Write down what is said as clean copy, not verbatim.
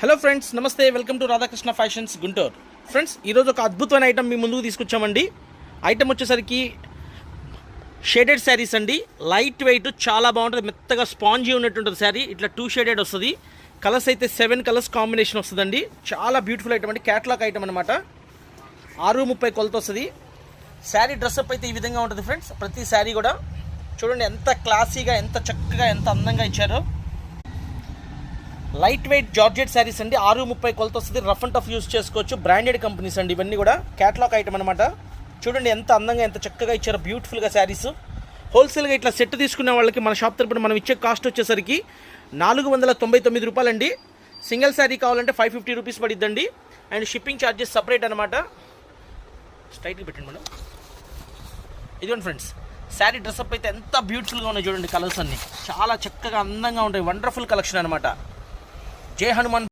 Hello friends, నమస్తే. Welcome to Radhakrishna fashions Guntur. Friends, ఈరోజు ఒక అద్భుతమైన ఐటమ్ మీ ముందుకు తీసుకొచ్చామండి. ఐటమ్ వచ్చేసరికి షేడెడ్ శారీస్ అండి. లైట్ వెయిట్, చాలా బాగుంటుంది. మెత్తగా స్పాంజీ ఉన్నట్టుంటుంది శారీ. ఇట్లా 2 షేడెడ్ వస్తుంది. కలర్స్ అయితే 7 కలర్స్ కాంబినేషన్ వస్తుందండి. చాలా బ్యూటిఫుల్ ఐటమ్ అండి. క్యాట్లాగ్ ఐటమ్ అనమాట. 6:30 కొలత వస్తుంది. శారీ డ్రెస్అప్ అయితే ఈ విధంగా ఉంటుంది ఫ్రెండ్స్. ప్రతి శారీ కూడా చూడండి ఎంత క్లాసీగా, ఎంత చక్కగా, ఎంత అందంగా ఇచ్చారో. లైట్ వెయిట్ జార్జెట్ శారీస్ అండి. 6:30 కొలత వస్తుంది. రఫ్ అండ్ టఫ్ యూస్ చేసుకోవచ్చు. బ్రాండెడ్ కంపెనీస్ అండి ఇవన్నీ కూడా. క్యాట్లాగ్ ఐటమ్ అనమాట. చూడండి ఎంత అందంగా, ఎంత చక్కగా ఇచ్చారో బ్యూటిఫుల్గా శారీస్. హోల్సేల్గా ఇట్లా సెట్ తీసుకునే వాళ్ళకి మన షాప్ తరపున మనం ఇచ్చే కాస్ట్ వచ్చేసరికి 499 రూపాయలండి. సింగిల్ శారీ కావాలంటే 550 రూపీస్ పడిద్దండి. అండ్ షిప్పింగ్ ఛార్జెస్ సపరేట్ అనమాట. స్ట్రైట్గా పెట్టండి మేడం. ఇదిగోండి ఫ్రెండ్స్, శారీ డ్రెస్అప్ అయితే ఎంత బ్యూటిఫుల్గా ఉన్నాయి చూడండి. కలర్స్ అన్నీ చాలా చక్కగా అందంగా ఉంటాయి. వండర్ఫుల్ కలెక్షన్ అనమాట. జై హనుమాన్.